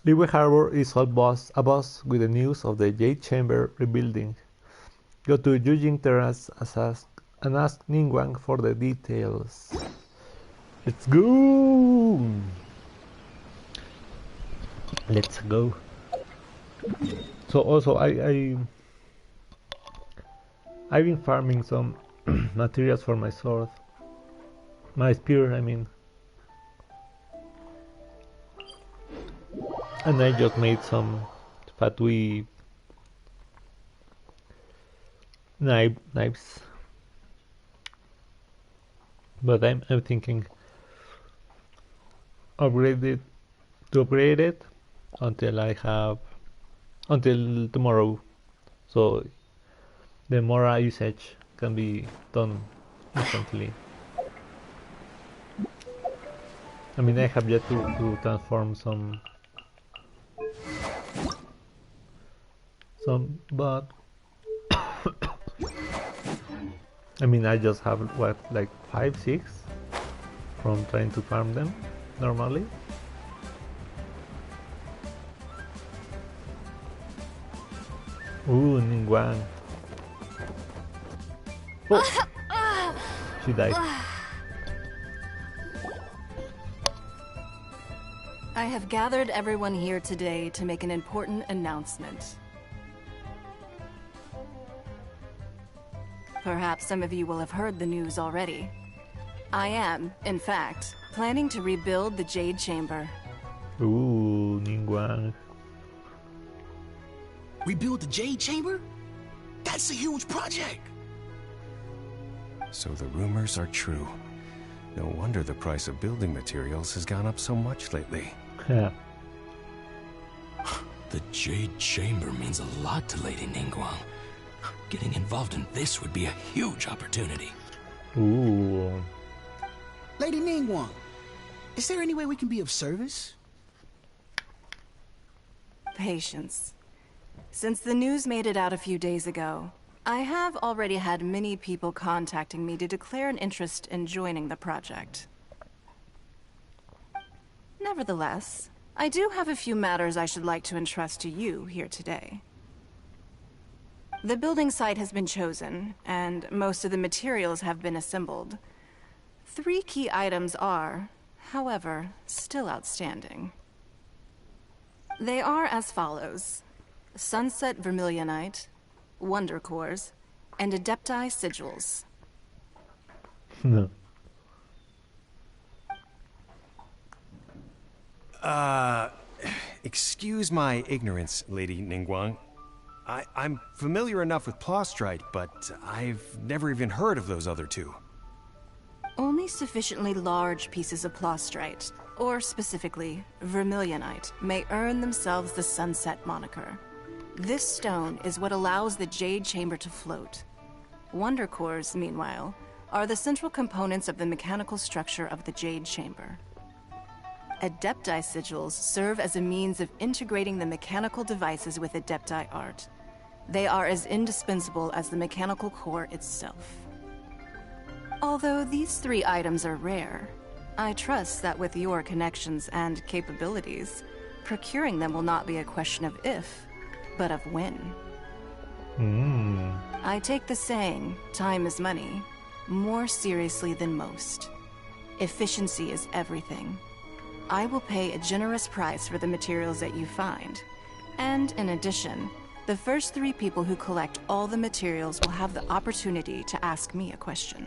Liyue Harbor is all abuzz with the news of the Jade Chamber rebuilding. Go to Yujing Terrace and ask Ningguang for the details. Let's go! Let's go. So also I've been farming some materials for my sword. My spear, I mean. And I just made some fatui knives. But I'm thinking upgrade it until tomorrow, so the Mora usage can be done instantly. I mean, I have yet to transform some, but I mean, I just have what, like 5-6 from trying to farm them normally. Ooh, Ningguang. Oh, she died. I have gathered everyone here today to make an important announcement. Perhaps some of you will have heard the news already. I am, in fact, planning to rebuild the Jade Chamber. Ooh, Ningguang. Rebuild the Jade Chamber? That's a huge project! So the rumors are true. No wonder the price of building materials has gone up so much lately. Yeah. The Jade Chamber means a lot to Lady Ningguang. Getting involved in this would be a huge opportunity. Ooh. Lady Ningguang, is there any way we can be of service? Patience. Since the news made it out a few days ago, I have already had many people contacting me to declare an interest in joining the project. Nevertheless, I do have a few matters I should like to entrust to you here today. The building site has been chosen, and most of the materials have been assembled. 3 key items are, however, still outstanding. They are as follows: Sunset Vermilionite, Wonder Cores, and Adepti Sigils. No. Excuse my ignorance, Lady Ningguang. I'm familiar enough with Plostrite, but I've never even heard of those other two. Only sufficiently large pieces of Plostrite, or specifically Vermilionite, may earn themselves the Sunset moniker. This stone is what allows the Jade Chamber to float. Wonder Cores, meanwhile, are the central components of the mechanical structure of the Jade Chamber. Adepti Sigils serve as a means of integrating the mechanical devices with Adepti art. They are as indispensable as the mechanical core itself. Although these 3 items are rare, I trust that with your connections and capabilities, procuring them will not be a question of if, but of when. I take the saying, time is money, more seriously than most. Efficiency is everything. I will pay a generous price for the materials that you find. And in addition, the first 3 people who collect all the materials will have the opportunity to ask me a question.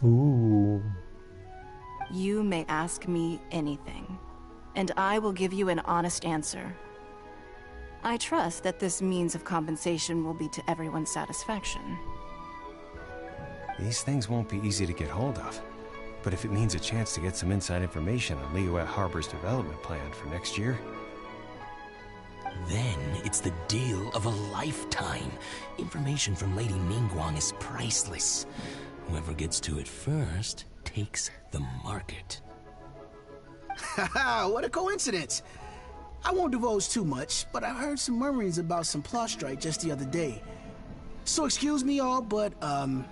Ooh. You may ask me anything, and I will give you an honest answer. I trust that this means of compensation will be to everyone's satisfaction. These things won't be easy to get hold of. But if it means a chance to get some inside information on Liyue Harbor's development plan for next year... Then it's the deal of a lifetime. Information from Lady Ningguang is priceless. Whoever gets to it first takes the market. Haha, what a coincidence! I won't divulge too much, but I heard some murmurings about some Plostrite just the other day. So excuse me all, but, I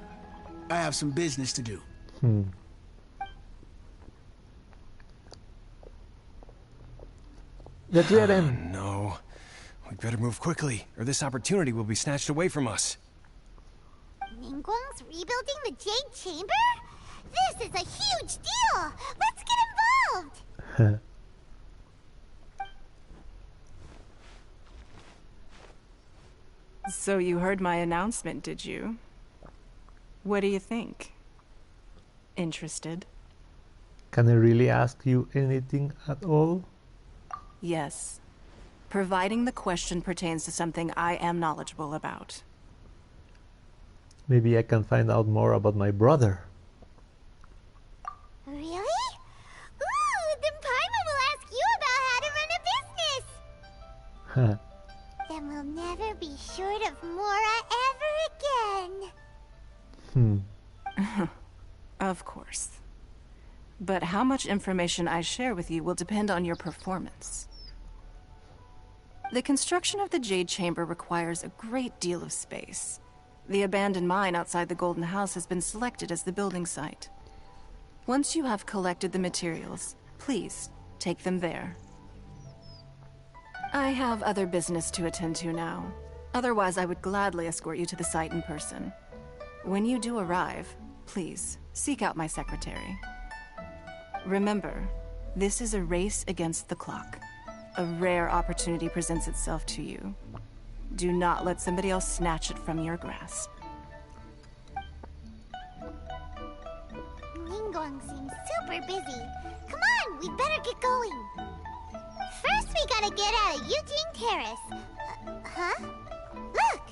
have some business to do. Hmm. The trident! No. We better move quickly, or this opportunity will be snatched away from us. Ningguang's rebuilding the Jade Chamber? This is a huge deal! Let's get involved! So you heard my announcement, did you? What do you think? Interested? Can I really ask you anything at all? Yes. Providing the question pertains to something I am knowledgeable about. Maybe I can find out more about my brother. Really? Ooh, then Paimon will ask you about how to run a business! Then we'll never be short of Mora ever again. Of course. But how much information I share with you will depend on your performance. The construction of the Jade Chamber requires a great deal of space. The abandoned mine outside the Golden House has been selected as the building site. Once you have collected the materials, please take them there. I have other business to attend to now. Otherwise, I would gladly escort you to the site in person. When you do arrive, please seek out my secretary. Remember, this is a race against the clock. A rare opportunity presents itself to you. Do not let somebody else snatch it from your grasp. Ningguang seems super busy. Come on, we better get going. First, we gotta get out of Yujing Terrace. Huh? Look!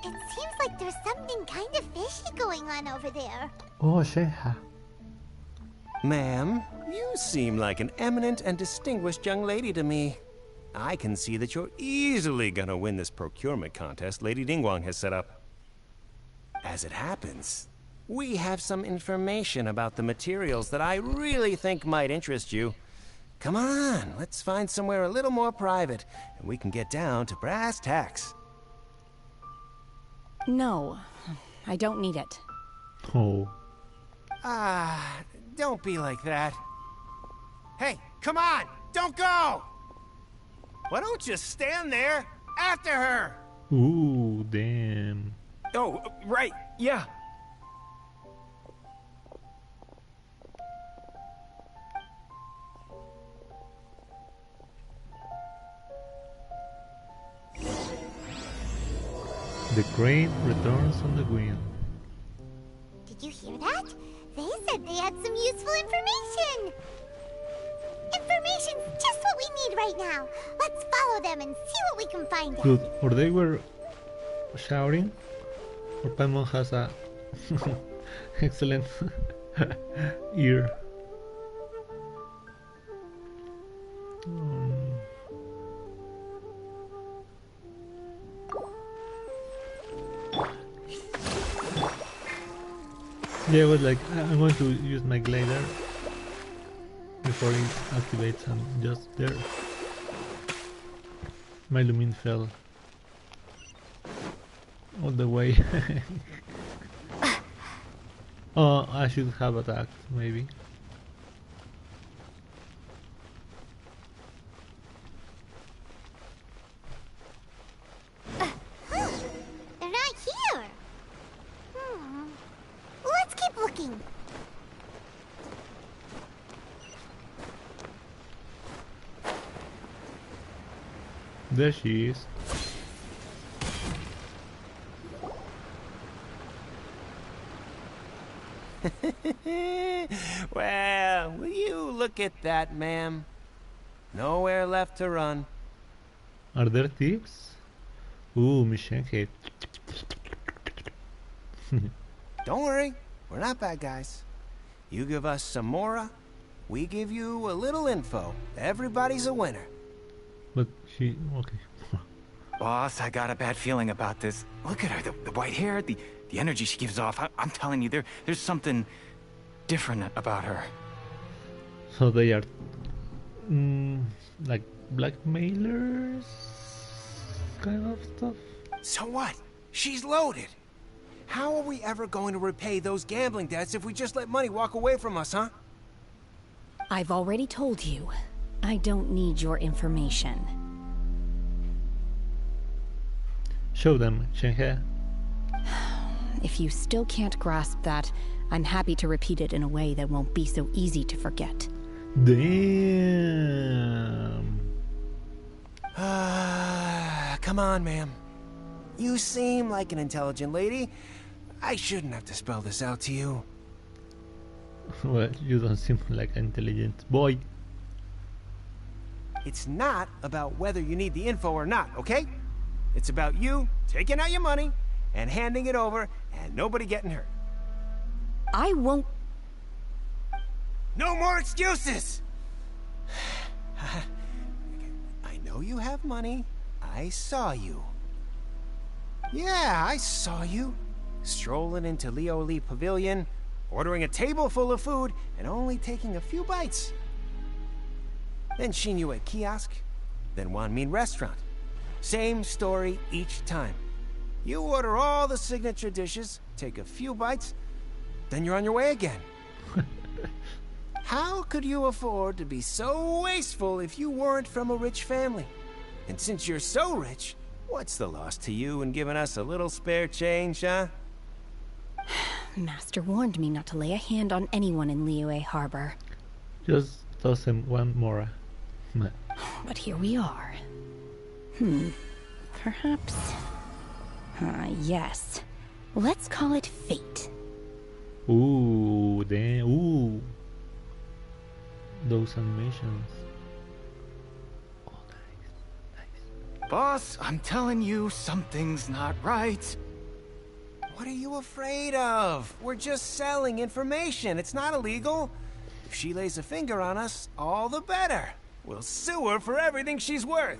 It seems like there's something kind of fishy going on over there. Oh, Shenhe. Ma'am, you seem like an eminent and distinguished young lady to me. I can see that you're easily gonna win this procurement contest Lady Ningguang has set up. As it happens, we have some information about the materials that I really think might interest you. Come on, let's find somewhere a little more private, and we can get down to brass tacks. No, I don't need it. Oh. Don't be like that. Hey, come on, don't go! Why don't you stand there after her? Ooh, damn. Oh, right, yeah. The crane returns on the wind. Did you hear that? They said they had some useful information. Information's just what we need right now. Let's follow them and see what we can find out. Good. Or they were shouting, or Paimon has a excellent ear. Yeah, it was like, I'm going to use my glider before it activates, and just there my Lumin fell all the way. Oh, I should have attacked, maybe. They're not here. Let's keep looking. There she is. Well, will you look at that, ma'am? Nowhere left to run. Are there thieves? Ooh, Miss Shenhe. Don't worry, we're not bad guys. You give us some Mora, we give you a little info. Everybody's a winner. But she... okay. Boss, I got a bad feeling about this. Look at her, the white hair, the energy she gives off. I'm telling you, there's something different about her. So they are... like blackmailers? Kind of stuff? So what? She's loaded. How are we ever going to repay those gambling debts if we just let money walk away from us, huh? I've already told you. I don't need your information. Show them, Shenhe. If you still can't grasp that, I'm happy to repeat it in a way that won't be so easy to forget. Damn. Come on, ma'am. You seem like an intelligent lady. I shouldn't have to spell this out to you. Well, you don't seem like an intelligent boy. It's not about whether you need the info or not, okay? It's about you taking out your money and handing it over and nobody getting hurt. I won't. No more excuses! I know you have money. I saw you. Yeah, I saw you. Strolling into Leo Lee Pavilion, ordering a table full of food, and only taking a few bites. Then Shinue kiosk, then Wanmin restaurant. Same story each time. You order all the signature dishes, take a few bites, then you're on your way again. How could you afford to be so wasteful if you weren't from a rich family? And since you're so rich, what's the loss to you in giving us a little spare change, huh? Master warned me not to lay a hand on anyone in Liyue Harbor. Just toss him one more. But here we are. Perhaps... yes. Let's call it fate. Ooh, damn. Ooh. Those animations. Oh, nice. Boss, I'm telling you, something's not right. What are you afraid of? We're just selling information. It's not illegal. If she lays a finger on us, all the better. We'll sue her for everything she's worth.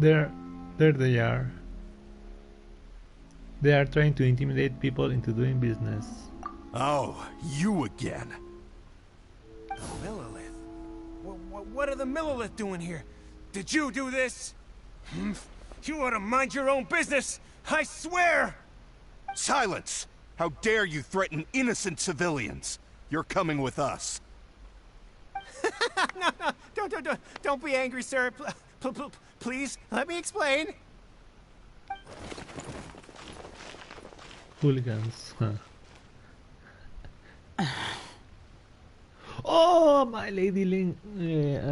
There they are. They are trying to intimidate people into doing business. Oh, you again. Millilith? What are the Millilith doing here? Did you do this? You ought to mind your own business. I swear! Silence! How dare you threaten innocent civilians? You're coming with us. No, don't be angry, sir. Please, let me explain. Hooligans. Oh, my lady Ling.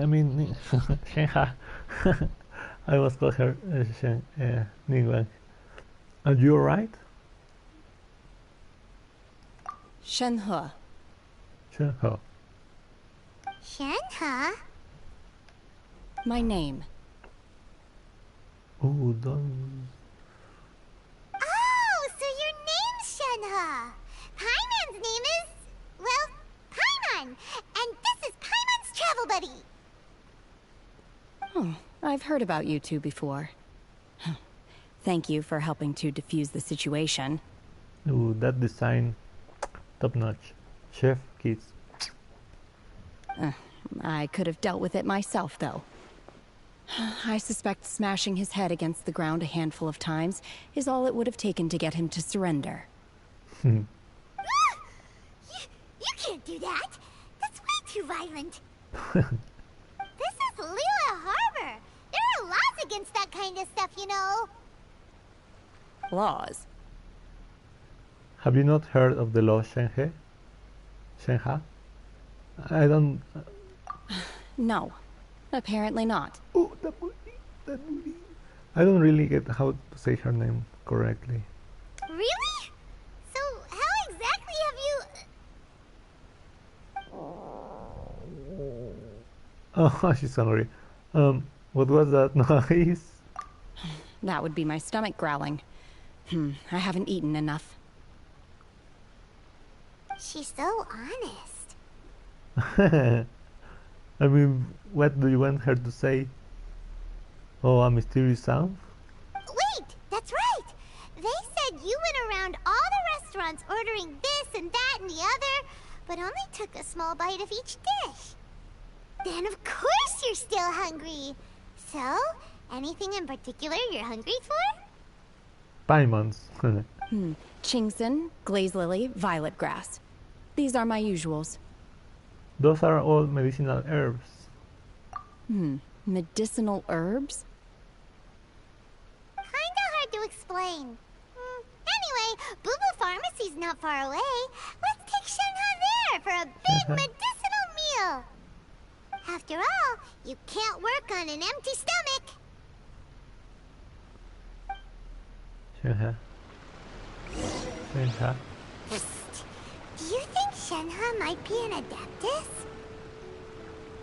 I mean, Shenhe. I was called her Ningguang. Are you alright? Shenhe. Shenhe. Shenhe? My name. Oh, don't. Oh, so your name's Shenhe. Paimon's name is, well, Paimon. And this is Paimon's travel buddy. Oh, I've heard about you two before. Thank you for helping to defuse the situation. Ooh, that design. Top notch. Chef kids. I could have dealt with it myself, though. I suspect smashing his head against the ground a handful of times is all it would have taken to get him to surrender. You can't do that. That's way too violent. This is Liyue Harbor. There are laws against that kind of stuff, you know. Laws? Have you not heard of the law Shenhe? Shenhe? I don't... No. Apparently not. Oh, that movie. I don't really get how to say her name correctly. Really? So, how exactly have you... Oh, she's hungry. What was that noise? That would be my stomach growling. I haven't eaten enough. She's so honest. I mean, what do you want her to say? Oh, a mysterious sound? Wait, that's right. They said you went around all the restaurants ordering this and that and the other, but only took a small bite of each dish. Then of course you're still hungry. So, anything in particular you're hungry for? Paimons. Chingson, glaze lily, violet grass. These are my usuals. Those are all medicinal herbs. Medicinal herbs? Kinda hard to explain. Anyway, Boo Pharmacy's not far away. Let's take Shenhe there for a big medicinal meal. After all, you can't work on an empty stomach. Shenhe. Shenhe. Psst. Do you think Shenhe might be an Adeptus?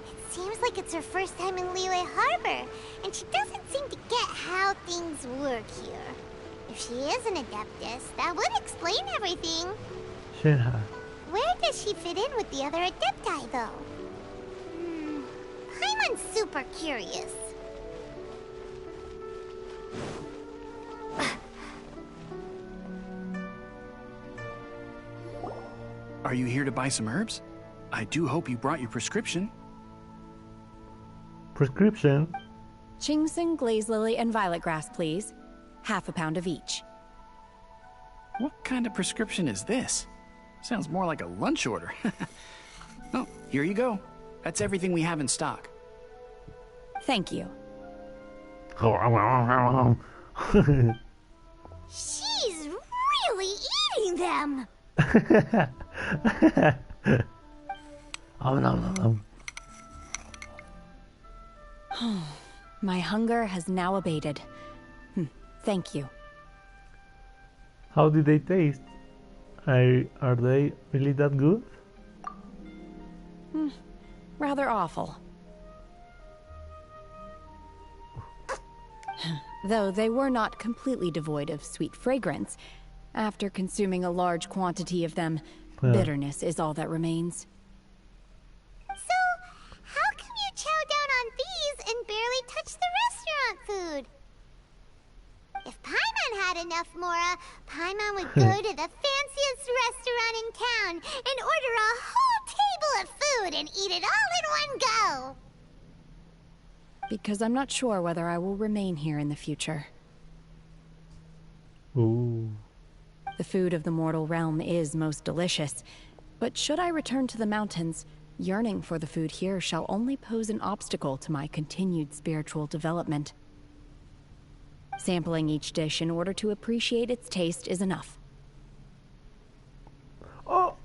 It seems like it's her first time in Liyue Harbor, and she doesn't seem to get how things work here. If she is an Adeptus, that would explain everything. Shenhe. Where does she fit in with the other Adepti, though? I'm super curious. Are you here to buy some herbs? I do hope you brought your prescription. Prescription? Chingsing, glaze lily, and violet grass, please. Half a pound of each. What kind of prescription is this? Sounds more like a lunch order. Oh, here you go. That's everything we have in stock. Thank you. She's really eating them. My hunger has now abated. Thank you. How did they taste? Are they really that good? Rather awful. Though they were not completely devoid of sweet fragrance. After consuming a large quantity of them, bitterness is all that remains. So, how come you chow down on these and barely touch the restaurant food? If Paimon had enough Mora, Paimon would go to the fanciest restaurant in town and order a whole table of food and eat it all in one go. Because I'm not sure whether I will remain here in the future. Ooh. The food of the mortal realm is most delicious, but should I return to the mountains, yearning for the food here shall only pose an obstacle to my continued spiritual development. Sampling each dish in order to appreciate its taste is enough. Oh!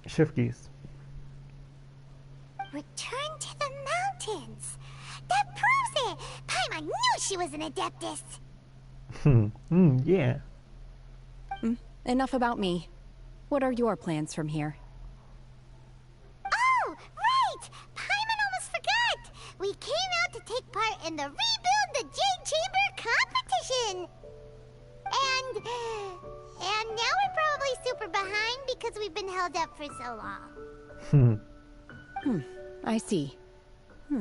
Chef keys. Return to the mountains. That proves it. Paimon knew she was an Adeptus. Yeah. Enough about me. What are your plans from here? Oh, right! Paimon almost forgot! We came out to take part in the Rebuild the Jade Chamber competition! And now we're probably super behind because we've been held up for so long. I see.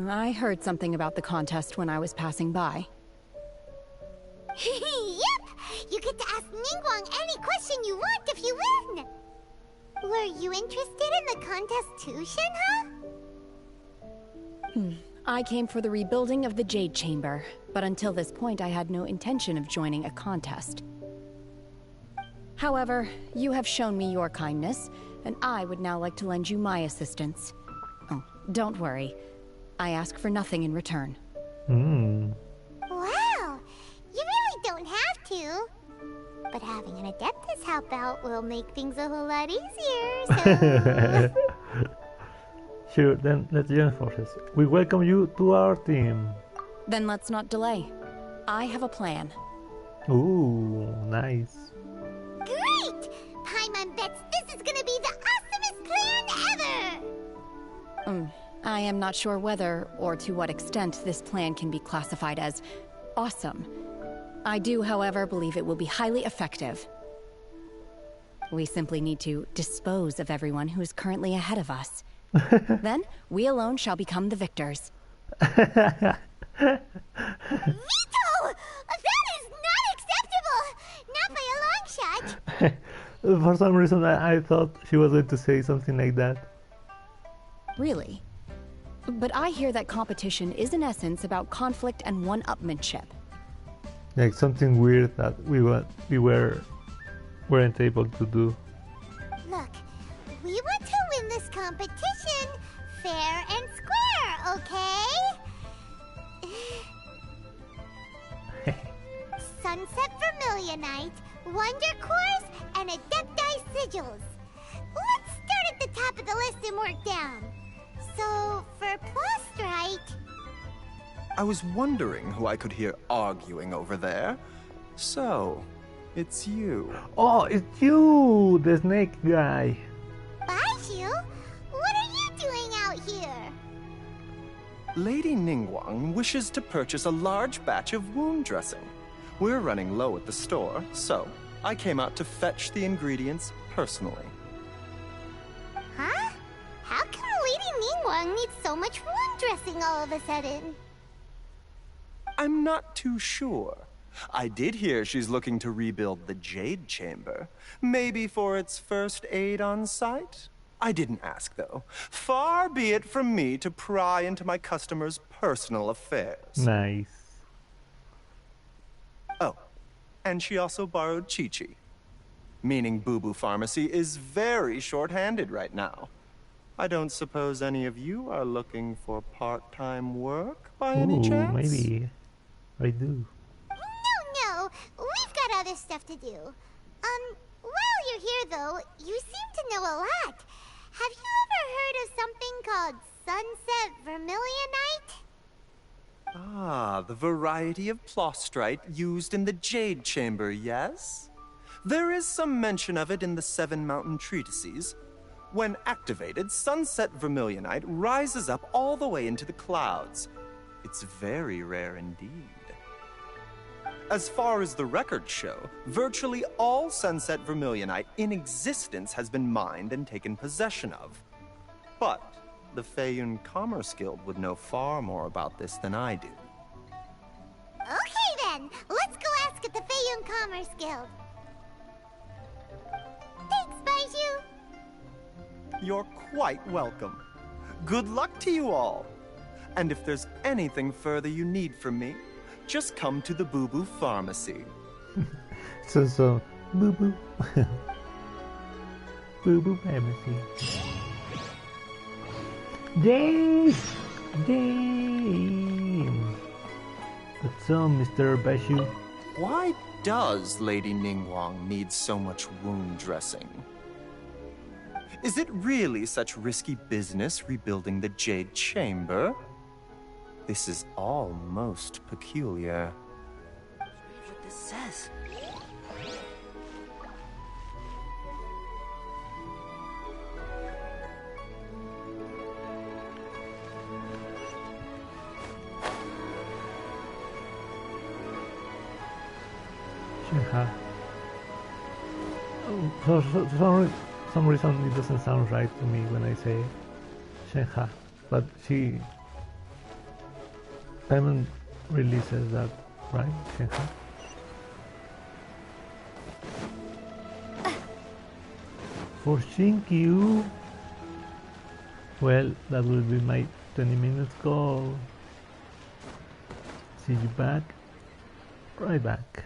I heard something about the contest when I was passing by. Yep! You get to ask Ningguang any question you want if you win! Were you interested in the contest too, Shenhe? I came for the rebuilding of the Jade Chamber, but until this point I had no intention of joining a contest. However, you have shown me your kindness, and I would now like to lend you my assistance. Oh, don't worry. I ask for nothing in return. Wow! You really don't have to. But having an Adeptus help out will make things a whole lot easier, so... Sure, then let's join forces. We welcome you to our team. Then let's not delay. I have a plan. Ooh, nice. Great! Paimon bets this is gonna be the awesomest plan ever! I am not sure whether, or to what extent, this plan can be classified as awesome. I do, however, believe it will be highly effective. We simply need to dispose of everyone who is currently ahead of us. Then, we alone shall become the victors. Vito! That is not acceptable! Not by a long shot! For some reason, I thought she was going to say something like that. Really? But I hear that competition is in essence about conflict and one-upmanship. Like something weird that we weren't able to do. Look, we want to win this competition fair and square! sure, okay? Sunset Vermilionite, Wonder Cores, and Adepti Sigils. Let's start at the top of the list and work down. So, for Plostrite... I was wondering who I could hear arguing over there. So, it's you. Oh, it's you, the snake guy. Baiju? What are you doing out here? Lady Ningguang wishes to purchase a large batch of wound dressing. We're running low at the store, so I came out to fetch the ingredients personally. Huh? How come Lady Ningguang needs so much wound dressing all of a sudden? I'm not too sure. I did hear she's looking to rebuild the Jade Chamber. Maybe for its first aid on site? I didn't ask, though. Far be it from me to pry into my customers' personal affairs. Nice. Oh, and she also borrowed Chi-Chi. Meaning Boo Boo Pharmacy is very short-handed right now. I don't suppose any of you are looking for part-time work by any chance? Maybe. I do. No, we've got other stuff to do. While you're here though, you seem to know a lot. Have you ever heard of something called Sunset Vermilionite? Ah, the variety of Plostrite used in the Jade Chamber, yes? There is some mention of it in the Seven Mountain Treatises. When activated, Sunset Vermilionite rises up all the way into the clouds. It's very rare indeed. As far as the records show, virtually all Sunset Vermilionite in existence has been mined and taken possession of. But the Feiyun Commerce Guild would know far more about this than I do. Okay then, let's go ask at the Feiyun Commerce Guild. Thanks, Baiju. You're quite welcome. Good luck to you all. And if there's anything further you need from me, just come to the Boo Boo Pharmacy. So, Boo Boo. Boo Boo Pharmacy. Yay! Yay! What's up, Mr. Baiju? Why does Lady Ningguang need so much wound dressing? Is it really such risky business rebuilding the Jade Chamber? This is all most peculiar. What this says. Shenhe. Oh, for some reason it doesn't sound right to me when I say Shenhe, but she... Paimon really says that, right? Shenhe? For Shinkyu. Well, that will be my 20 minutes goal. See you back. Right back.